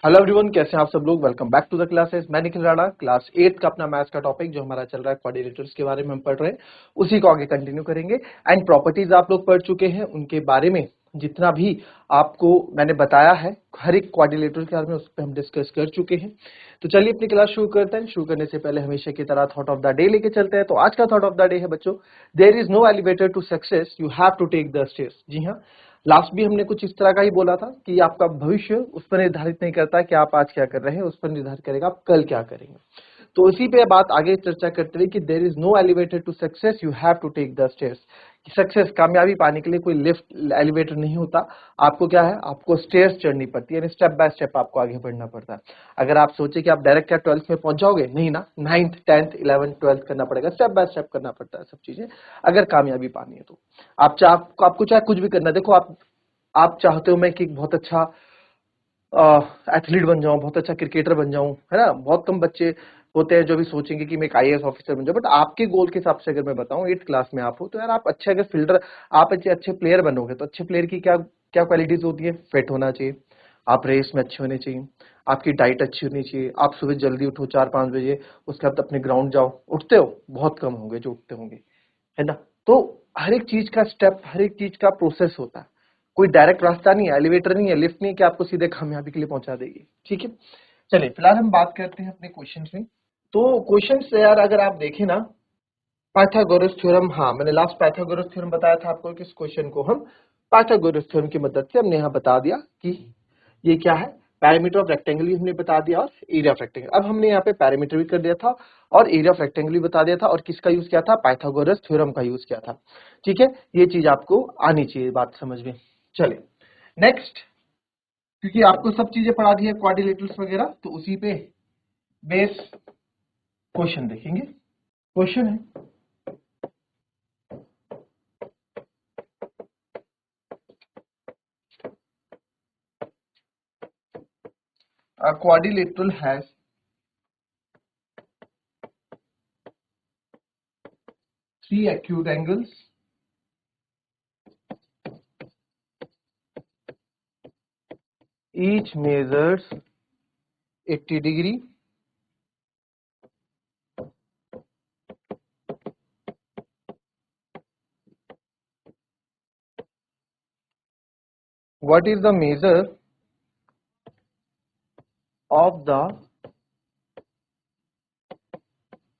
Hello everyone, कैसे हैं आप सब लोग। Welcome back to the classes. मैं निखिल राणा, क्लास 8 का अपना मैथ्स का टॉपिक जो हमारा चल रहा है क्वाड्रिलेटरल्स के बारे में हम पढ़ रहे हैं, उसी को आगे कंटिन्यू करेंगे। एंड प्रॉपर्टीज आप लोग पढ़ चुके हैं, उनके बारे में जितना भी आपको मैंने बताया है हर एक क्वाड्रिलेटरल के बारे में, उस पर हम डिस्कस कर चुके हैं। तो चलिए अपनी क्लास शुरू करते हैं। शुरू करने से पहले हमेशा की तरह थॉट ऑफ द डे लेके चलते हैं। तो आज का थॉट ऑफ द डे है बच्चों, there is no elevator to success, you have to take the stairs. जी हाँ, लास्ट भी हमने कुछ इस तरह का ही बोला था कि आपका भविष्य उस पर निर्धारित नहीं करता कि आप आज क्या कर रहे हैं, उस पर निर्धारित करेगा आप कल क्या करेंगे। तो इसी पे बात आगे चर्चा करते हुए कि there is no elevator to success, you have to take the stairs. Success, कामयाबी पाने के लिए कोई लिफ्ट एलिवेटर नहीं होता। आपको क्या है, आपको स्टेयर्स चढ़नी पड़ती है, यानी स्टेप बाय स्टेप आपको आगे बढ़ना पड़ता है। अगर आप सोचे कि आप डायरेक्ट क्या 12th में पहुंच जाओगे, नहीं ना, 9th 10th 11th 12th करना पड़ेगा, स्टेप बाय स्टेप करना पड़ता है सब चीजें अगर कामयाबी पानी है तो। आपको चाहे कुछ भी करना, देखो आप चाहते हो मैं कि बहुत अच्छा एथलीट बन जाऊं, बहुत अच्छा क्रिकेटर बन जाऊं, है ना। बहुत कम बच्चे होते हैं जो भी सोचेंगे कि मैं एक आईएएस ऑफिसर बन जाऊं। बट आपके गोल के हिसाब से अगर मैं बताऊं, 8th क्लास में आप हो तो यार आप अच्छे अगर फील्डर, आप अच्छे प्लेयर बनोगे तो अच्छे प्लेयर की क्या क्या क्वालिटीज होती है। फिट होना चाहिए, आप रेस में अच्छे होने चाहिए, आपकी डाइट अच्छी होनी चाहिए, आप सुबह जल्दी उठो 4-5 बजे, उसके बाद अपने ग्राउंड जाओ। उठते हो, बहुत कम होंगे जो उठते होंगे, है ना। तो हर एक चीज का स्टेप, हर एक चीज का प्रोसेस होता है। कोई डायरेक्ट रास्ता नहीं है, एलिवेटर नहीं है, लिफ्ट नहीं है कि आपको सीधे कामयाबी के लिए पहुंचा देगी। ठीक है, चलिए फिलहाल हम बात करते हैं अपने क्वेश्चंस में। तो क्वेश्चंस यार अगर आप देखें ना, पाइथागोरस थ्योरम, हाँ मैंने लास्ट पाइथागोरस थ्योरम बताया था आपको कि इस क्वेश्चन को हम पाइथागोरस थ्योरम की मदद से हमने यहाँ बता दिया कि ये क्या है, पैरामीटर ऑफ रेक्टेंगल भी हमने बता दिया और एरिया ऑफ रेक्टेंगल। अब हमने यहाँ पे पैरामीटर भी कर दिया था और एरिया ऑफ रेक्टेंगल भी बता दिया था, और किसका यूज किया था, पाइथागोरस थ्योरम का यूज किया था। ठीक है, ये चीज आपको आनी चाहिए बात समझ में। चलिए नेक्स्ट, क्योंकि आपको सब चीजें पढ़ा दी है क्वाड्रिलेटरल्स वगैरह, तो उसी पे बेस क्वेश्चन देखेंगे। क्वेश्चन है, a quadrilateral has three acute angles, each measures 80 degree. What is the measure of the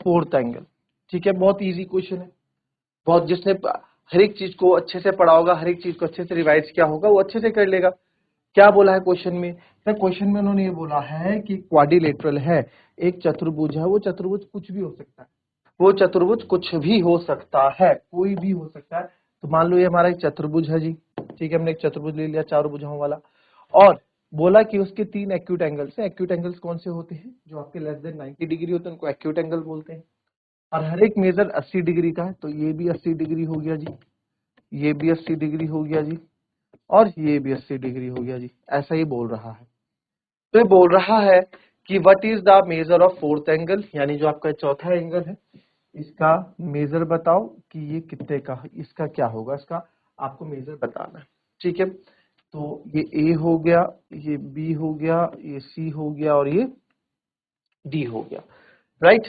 fourth angle? ठीक है, बहुत इजी क्वेश्चन है। बहुत जिसने हर एक चीज को अच्छे से पढ़ा होगा, हर एक चीज को अच्छे से रिवाइज किया होगा, वो अच्छे से कर लेगा। क्या बोला है क्वेश्चन में, क्वेश्चन में उन्होंने ये बोला है कि क्वाड्रिलेटरल है, एक चतुर्भुज है। वो चतुर्भुज कुछ भी हो सकता है, वो चतुर्भुज कुछ भी हो सकता है, कोई भी हो सकता है। तो मान लो ये हमारा एक चतुर्भुज है जी, ठीक है, हमने एक चतुर्भुज ले लिया चारों भुजाओं वाला, और बोला कि उसके 3 एक्यूट एंगल्स हैं। एक्यूट एंगल्स कौन से होते हैं, जो आपके लेस देन 90 डिग्री होते हैं, उनको एक्यूट एंगल बोलते हैं। और हर एक मेजर 80 डिग्री का है, तो ये भी 80 डिग्री हो गया जी, ये भी 80 डिग्री हो गया जी, और ये भी 80 डिग्री हो गया जी। ऐसा ही बोल रहा है। तो ये बोल रहा है कि what is the measure of fourth angle, यानी जो आपका चौथा एंगल है, इसका मेजर बताओ कि ये कितने का, इसका क्या होगा, इसका आपको मेजर बताना है। ठीक है, तो ये ए हो गया, ये बी हो गया, ये सी हो गया, और ये डी हो गया, राइट।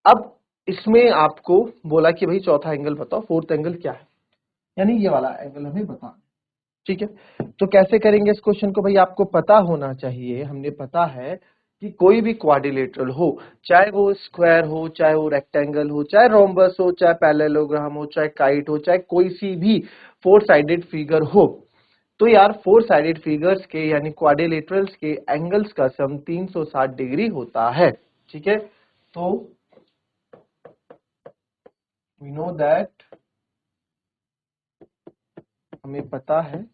अब इसमें आपको बोला कि भाई चौथा एंगल बताओ, फोर्थ एंगल क्या है, यानी ये वाला एंगल हमें बताना। ठीक है, तो कैसे करेंगे इस क्वेश्चन को, भाई आपको पता होना चाहिए, हमने पता है कि कोई भी क्वाड्रिलेटरल हो, चाहे वो स्क्वायर हो, चाहे वो रेक्टेंगल हो, चाहे रोम्बस हो, चाहे पैरेललोग्राम हो, चाहे काइट हो, चाहे कोई सी भी फोर साइडेड फिगर हो, तो यार फोर साइडेड फिगर्स के यानी क्वाड्रिलेटरल्स के एंगल्स का सम 360 डिग्री होता है। ठीक है, तो वी नो दैट, हमें पता है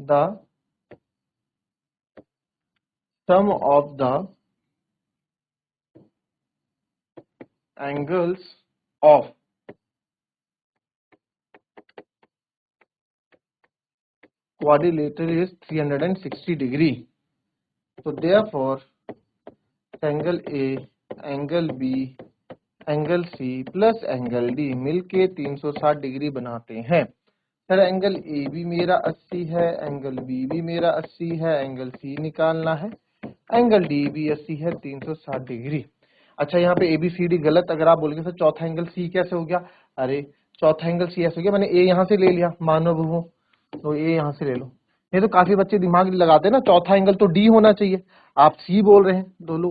the sum of the angles of quadrilateral is 360 degree. So therefore angle A, angle B, angle C plus angle D मिलके 360 डिग्री बनाते हैं। सर एंगल ए भी मेरा 80 है, एंगल बी भी मेरा 80 है, एंगल सी निकालना है, एंगल डी भी 80 है, 360 डिग्री। अच्छा यहाँ पे ABCD गलत, अगर आप बोलेंगे सर चौथा एंगल सी कैसे हो गया, अरे चौथा एंगल सी ऐसे हो गया, मैंने ए यहाँ से ले लिया मानव भुवो, तो ए यहाँ से ले लो। ये तो काफी बच्चे दिमाग लगाते हैं ना, चौथा एंगल तो डी होना चाहिए, आप सी बोल रहे हैं, दो लो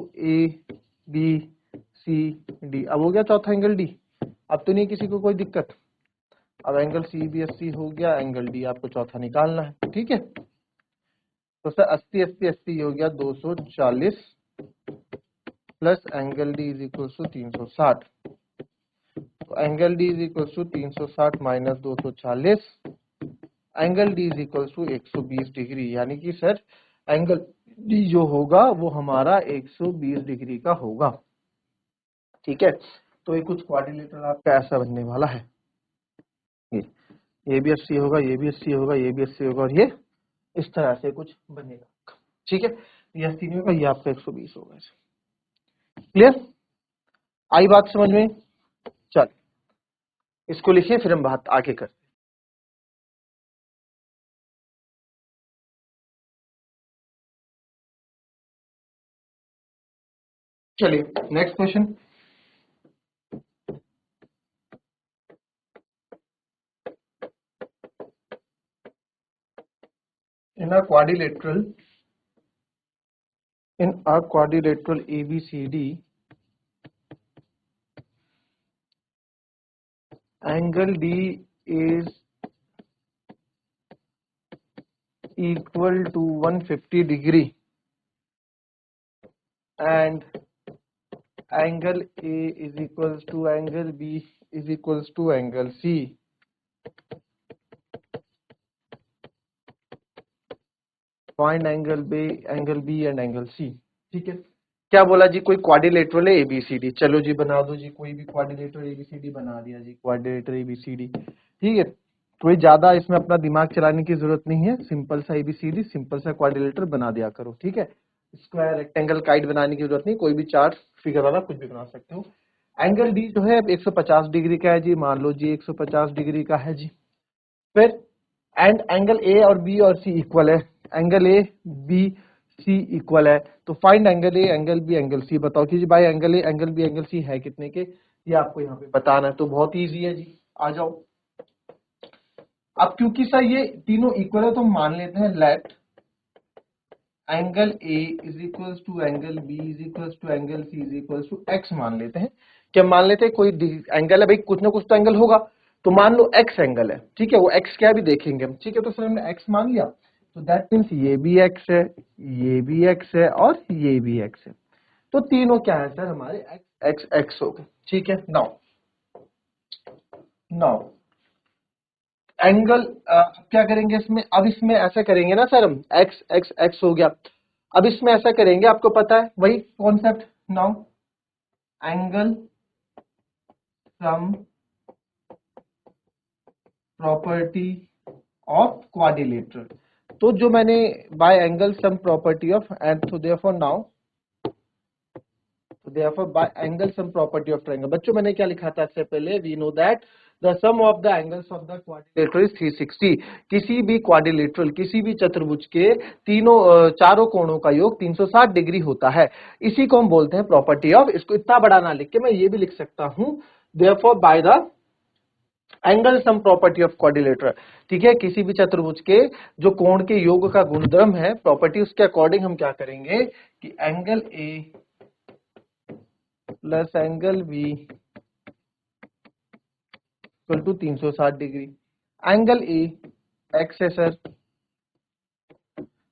ABCD, अब हो गया चौथा एंगल डी। अब तो नहीं किसी को कोई दिक्कत। अब एंगल CBSC हो गया, एंगल डी आपको चौथा निकालना है, ठीक है। तो सर 80 80 80 हो गया 240 plus angle D is equal to 360। तो angle D is equal to 360 minus 240, angle D is equal to 120 degree, यानी कि सर एंगल डी जो होगा वो हमारा 120 डिग्री का होगा, ठीक है। तो ये कुछ क्वाड्रिलेटरल आपका ऐसा बनने वाला है, ये भी 80 होगा, ये भी 80 होगा, ये भी 80 होगा, और ये इस तरह से कुछ बनेगा, ठीक है। ये 80 नहीं होगा, ये आपका 120 होगा। क्लियर, आई बात समझ में? चल इसको लिखिए, फिर हम बात आगे करते हैं। चलिए next question. In a quadrilateral ABCD, angle D is equal to 150 degree and angle A is equals to angle B is equals to angle C. Find angle B and angle C, ठीक है। क्या बोला जी, कोई quadrilateral है ABCD, चलो जी बना दो जी, कोई भी क्वाड्रिलेटरल ABCD बना दिया जी, क्वाड्रिलेटरल ABCD, ठीक है। कोई ज्यादा इसमें अपना दिमाग चलाने की जरूरत नहीं है, सिंपल सा ABCD, सिंपल सा क्वाड्रिलेटरल बना दिया करो, ठीक है। स्क्वायर रेक्टेंगल काइट बनाने की जरूरत नहीं, कोई भी चार्ट फिगर वाला कुछ भी बना सकते हो। एंगल डी जो है 150 डिग्री का है जी, मान लो जी 150 डिग्री का है जी। फिर एंड एंगल ए और बी और सी इक्वल है, angle A B C equal है, तो find angle A angle B angle C. बताओ कि जी भाई angle A angle B angle C है कितने के, ये आपको यहाँ पे बताना है। तो बहुत इजी है जी, आ जाओ। अब क्योंकि सर ये तीनों इक्वल है तो हम मान लेते हैं let angle A is equal to angle B is equal to angle C is equal to x मान लेते हैं। क्या मान लेते हैं, कोई एंगल है भाई, कुछ ना कुछ तो एंगल होगा, तो मान लो एक्स एंगल है, ठीक है। वो एक्स क्या भी देखेंगे हम, ठीक है। तो सर हमने एक्स मान लिया, तो दैट मीन्स ये भी एक्स है, ये भी एक्स है और ये भी एक्स है, तो तीनों क्या है सर हमारे एक्स एक्स एक्स हो गए, ठीक है। नाउ नाउ एंगल क्या करेंगे इसमें, अब इसमें ऐसा करेंगे ना सर, हम एक्स एक्स एक्स हो गया, अब इसमें ऐसा करेंगे, आपको पता है वही concept. Now angle sum property of quadrilateral, तो जो मैंने by angle sum property of and तो देयरफॉर नाउ तो therefore by angle sum property of triangle, बच्चों मैंने क्या लिखा था इससे पहले, we know that the sum of the angles of the quadrilateral is 360। किसी भी क्वाड्रिलेटरल, किसी भी चतुर्भुज के तीनों चारों कोणों का योग 360 डिग्री होता है, इसी को हम बोलते हैं प्रॉपर्टी ऑफ। इसको इतना बड़ा ना लिख के मैं ये भी लिख सकता हूं, therefore by the angle sum property of quadrilateral, ठीक है। किसी भी चतुर्भुज के जो कोण के योग का गुणधर्म है प्रॉपर्टी, उसके अकॉर्डिंग हम क्या करेंगे कि angle A plus angle B equal to 360 degree. Angle A x है सर,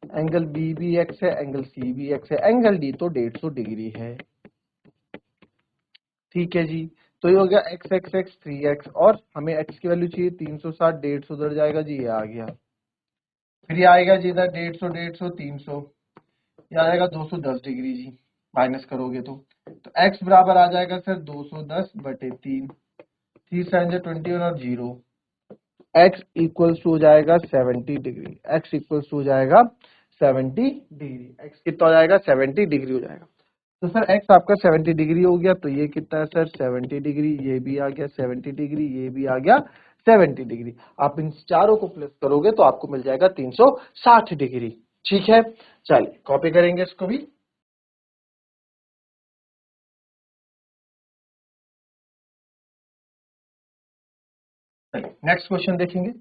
एंगल बी भी एक्स है, एंगल सी भी एक्स है, एंगल डी तो 150 डिग्री है, ठीक है जी। तो ये हो गया एक्स एक्स एक्स 3x, और हमें एक्स की वैल्यू चाहिए 360, 150 उधर जाएगा जी, ये आ गया। फिर ये आएगा जी इधर 150 150 300, ये आ जाएगा 210 डिग्री जी, माइनस करोगे तो x बराबर आ जाएगा सर 210 बटे 3, 3 साइन 21 और 0, x इक्वल्स टू हो जाएगा 70 डिग्री, x इक्वल्स टू हो जाएगा 70 डिग्री, x कितना हो जाएगा 70 डिग्री हो जाएगा। तो सर x आपका 70 डिग्री हो गया, तो ये कितना है सर 70 डिग्री, ये भी आ गया 70 डिग्री, ये भी आ गया 70 डिग्री। आप इन चारों को प्लस करोगे तो आपको मिल जाएगा 360 डिग्री। ठीक है, चलिए कॉपी करेंगे इसको भी। नेक्स्ट क्वेश्चन देखेंगे।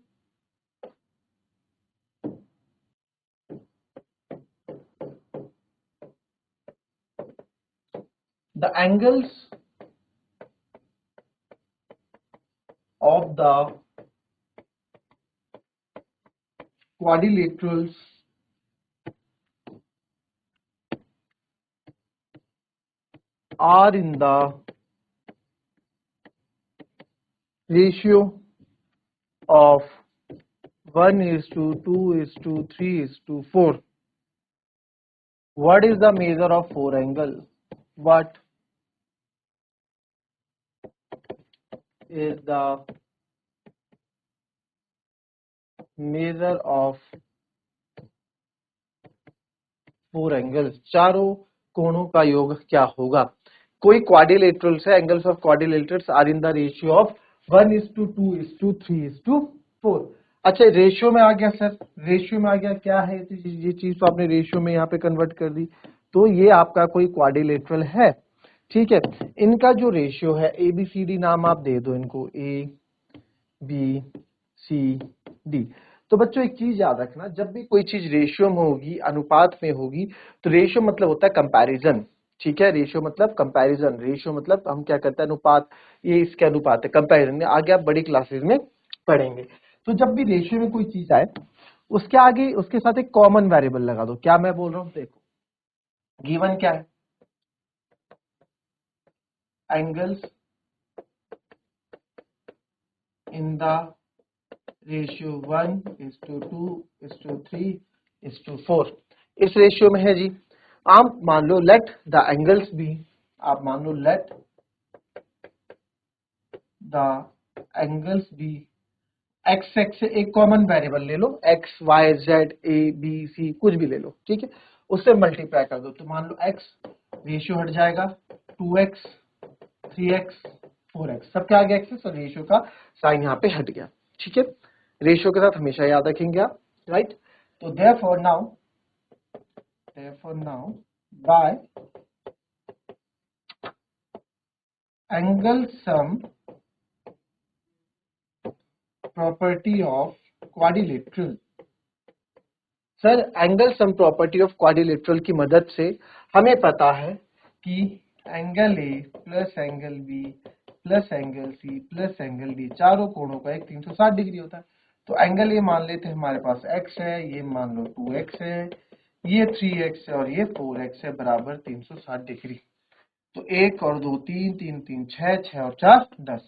The angles of the quadrilaterals are in the ratio of 1:2:3:4. What is the measure of four angle? What is the measure of four angles? चारों कोणों का योग क्या होगा? कोई क्वाड्रिलेटरल्स है, angles of quadrilaterals are in the ratio of 1:2:3:4। अच्छा, ratio में आ गया सर, रेशियो में आ गया, क्या है ये चीज? तो आपने रेशियो में यहाँ पे कन्वर्ट कर दी, तो ये आपका कोई क्वाड्रिलेटरल है। ठीक है, इनका जो रेशियो है, ABCD नाम आप दे दो इनको, ABCD। तो बच्चों एक चीज याद रखना, जब भी कोई चीज रेशियो में होगी, अनुपात में होगी, तो रेशियो मतलब होता है कंपैरिजन। ठीक है, रेशियो मतलब कंपैरिजन, रेशियो मतलब हम क्या करते हैं, अनुपात, ये इसके अनुपात है, कंपैरिजन आगे आप बड़ी क्लासेस में पढ़ेंगे। तो जब भी रेशियो में कोई चीज आए, उसके आगे उसके साथ एक कॉमन वेरिएबल लगा दो। क्या मैं बोल रहा हूं, देखो गिवन क्या है, एंगल्स इन द रेशियो 1:2:3:4। इस रेशियो में है जी। आप मान लो लेट द एंगल्स बी, आप मान लो let the angles be, X X से एक कॉमन वेरिएबल ले लो, X Y Z A B C कुछ भी ले लो, ठीक है, उससे मल्टीप्लाई कर दो। तो मान लो एक्स, रेशियो हट जाएगा 2x 3x 4x, सब क्या आ गया एक्सेस, और रेशियो का साइन यहाँ पे हट गया। ठीक है, रेशियो के साथ हमेशा याद रखेंगे आप, राइट। तो therefore now by angle sum property of quadrilateral, sir angle sum property of quadrilateral की मदद से हमें पता है कि angle A plus angle B plus angle C plus angle D, चारों कोणों का एक 360 डिग्री होता है। तो एंगल ए मान लेते हैं हमारे पास x है, ये मान लो 2x है, ये 3x है और ये 4x है, बराबर 360 डिग्री। तो 1 और 2 3, 3 3 6, 6 और 4 10।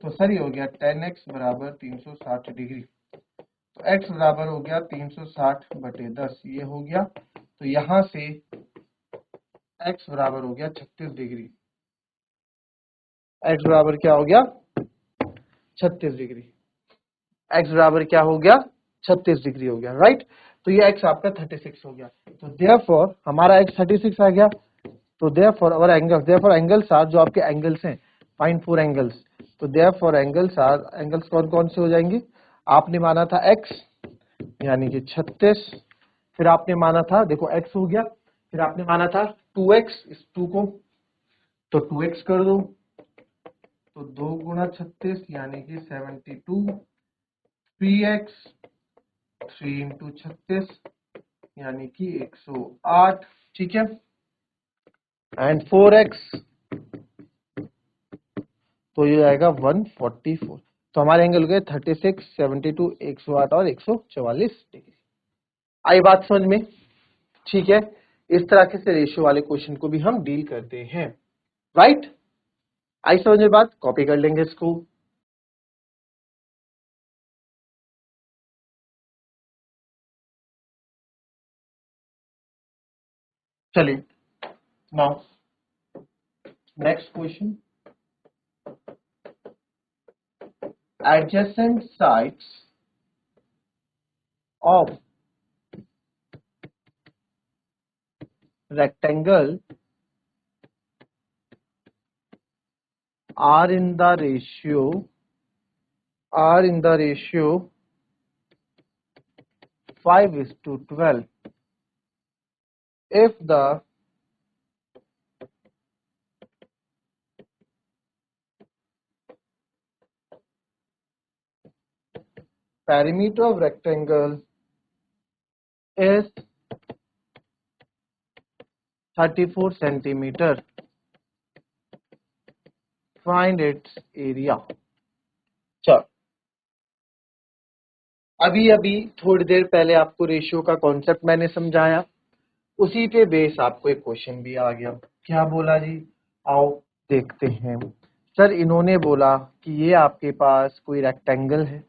तो सर ये हो गया 10x बराबर 360 डिग्री। तो x बराबर हो गया 360/10, ये हो गया। तो यहां से x बराबर हो गया 36 डिग्री। x बराबर क्या हो गया, 36 डिग्री। x बराबर क्या हो गया, 36 डिग्री हो गया, राइट। तो ये x आपका 36 हो गया। तो देयरफॉर हमारा x 36 आ गया। तो therefore our angles, therefore angles are, जो आपके एंगल्स हैं, फाइंड फोर एंगल्स। तो देयरफॉर एंगल्स आर, एंगल्स कौन कौन से हो जाएंगे? आपने माना था x यानी कि 36, फिर आपने माना था, देखो x हो गया, फिर आपने माना था 2x, इस 2 को तो 2x कर दो, तो 2 गुणा 36 यानी कि 72, 3x 3 इंटू 36 यानी कि 108, ठीक है, एंड 4x तो ये आएगा 144। तो हमारे एंगल हो गए 36, 72, 108 और 144 डिग्री। आई बात समझ में? ठीक है, इस तरह से रेशियो वाले क्वेश्चन को भी हम डील करते हैं, राइट। आई समझ में बात? कॉपी कर लेंगे इसको। चलिए now next question, adjacent sides of rectangle are in the ratio are in the ratio 5:12 if the perimeter of rectangle is 34 centimeter, find its area। चलो अभी थोड़ी देर पहले आपको रेशियो का कॉन्सेप्ट मैंने समझाया, उसी पे बेस आपको एक क्वेश्चन भी आ गया। क्या बोला जी, आओ देखते हैं। सर इन्होंने बोला कि ये आपके पास कोई रेक्टेंगल है,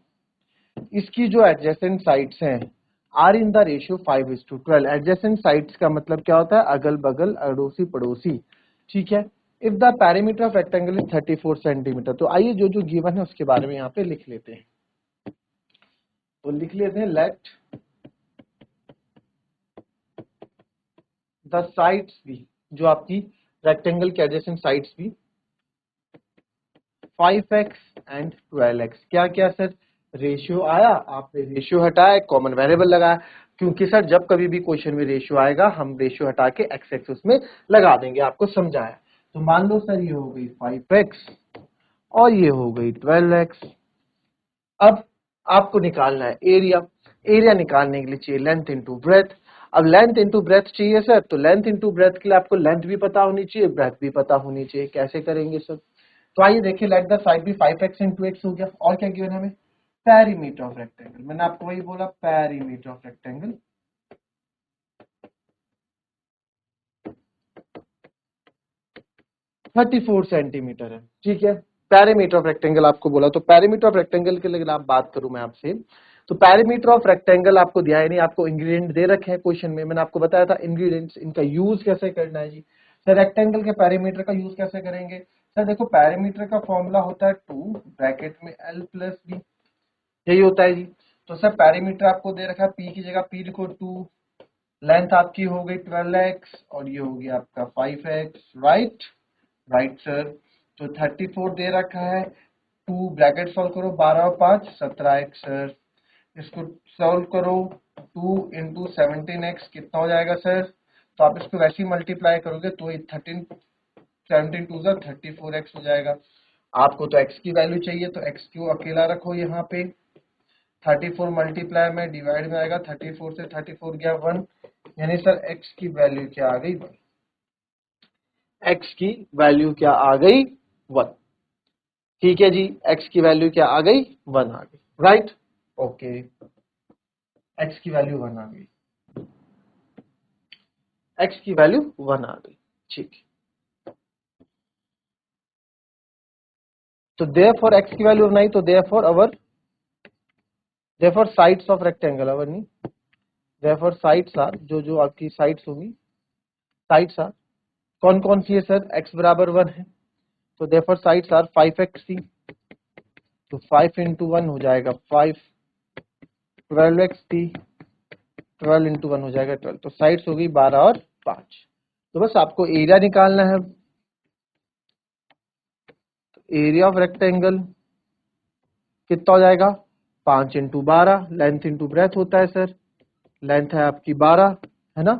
इसकी जो एडजेसेंट साइड्स हैं are in the ratio 5:12। Adjacent sides का मतलब क्या होता है, अगल बगल, अड़ोसी पड़ोसी, ठीक है। If the perimeter of rectangle is 34 centimetre, तो आइए जो जो गिवन है उसके बारे में यहाँ पे लिख लेते हैं। तो लिख लेते हैं, लेट द साइड्स भी, जो आपकी रेक्टेंगल के एडजेसेंट साइड्स भी 5x एंड 12x। क्या क्या सर, रेशियो आया, आपने रेशियो हटाया, कॉमन वेरिएबल लगाया, क्योंकि सर जब कभी भी क्वेश्चन में रेशियो आएगा हम रेशियो हटा के एक्स एक्स उसमें लगा देंगे, आपको समझाया। तो मान लो सर ये हो गई 5x और ये हो गई 12x। अब आपको निकालना है एरिया। एरिया निकालने के लिए चाहिए लेंथ इंटू ब्रेथ। अब लेंथ इंटू ब्रेथ चाहिए सर, तो लेंथ इंटू ब्रेथ के लिए आपको लेंथ भी पता होनी चाहिए, ब्रेथ भी पता होनी चाहिए। कैसे करेंगे सर, तो आइए देखिए, लेट द साइड भी 5x इंटू एक्स हो गया, और क्या गिवन है हमें, पेरीमीटर ऑफ रेक्टेंगल। मैंने आपको वही बोला, पेरीमीटर ऑफ रेक्टेंगल 34 सेंटीमीटर है, ठीक है। पेरीमीटर ऑफ रेक्टेंगल आपको बोला, तो पेरीमीटर ऑफ रेक्टेंगल के लिए आप बात करूं मैं आपसे, तो पेरीमीटर ऑफ रेक्टेंगल आपको दिया है नहीं, आपको इंग्रेडिएंट दे रखे हैं क्वेश्चन में। मैंने आपको बताया था इंग्रेडिएंट्स, इनका यूज कैसे करना है जी। सर रेक्टेंगल के पेरीमीटर का यूज कैसे करेंगे, सर देखो पेरीमीटर का फॉर्मूला होता है 2 ब्रैकेट में l प्लस बी, यही होता है जी। तो सर पेरीमीटर आपको दे रखा है, p की जगह p लिखो 2, लेंथ आपकी हो गई 12x और ये हो गया आपका 5x, राइट राइट सर। तो 34 दे रखा है, 2 ब्रैकेट सॉल्व करो, 12 और 5 17x सर। इसको सॉल्व करो, 2 इंटू 17x कितना हो जाएगा सर, तो आप इसको वैसे ही मल्टीप्लाई करोगे तो 17 2 34x हो जाएगा। आपको तो x की वैल्यू चाहिए, तो x को अकेला रखो यहाँ पे, 34 मल्टीप्लाई में डिवाइड में आएगा, 34 से 34 गया 1, यानी सर x की वैल्यू क्या आ गई, 1। x की वैल्यू क्या आ गई, 1। ठीक है जी, x की वैल्यू क्या आ गई, 1 आ गई, राइट ओके। x की वैल्यू 1 आ गई, x की वैल्यू 1 आ गई, ठीक। तो देयरफॉर x की वैल्यू नहीं, तो देयरफॉर साइड्स ऑफ रेक्टेंगल, अवर नहीं, देयरफॉर साइड्स आर, जो जो आपकी साइड्स होंगी, साइड्स आर कौन कौन सी है सर, x बराबर 1 है, तो देयरफॉर साइड्स आर 5x, तो 5 इंटू 1 हो जाएगा 5, 12x, 12 इंटू 1 हो जाएगा 12, तो साइड्स हो गई 12 और 5। तो बस आपको एरिया निकालना है। तो एरिया ऑफ रेक्टेंगल कितना हो जाएगा, 5 इंटू 12, लेंथ इंटू ब्रेथ होता है सर, लेंथ है आपकी 12 है ना,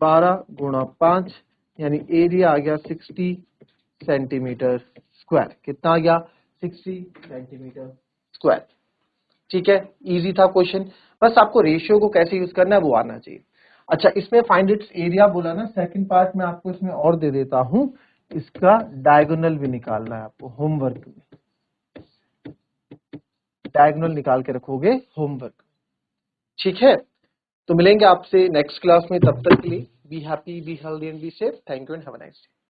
12 गुणा 5, यानी एरिया आ गया 60 सेंटीमीटर स्क्वायर। कितना आ गया, 60 सेंटीमीटर स्क्वायर। ठीक है, इजी था क्वेश्चन, बस आपको रेशियो को कैसे यूज करना है वो आना चाहिए। अच्छा, इसमें फाइंड इट्स एरिया बोला ना, सेकंड पार्ट में आपको इसमें और दे देता हूं, इसका डायगोनल भी निकालना है आपको होमवर्क में, डायगोनल निकाल के रखोगे होमवर्क, ठीक है। तो मिलेंगे आपसे नेक्स्ट क्लास में, तब तक के लिए be happy, be healthy and be safe. Thank you and have a nice day.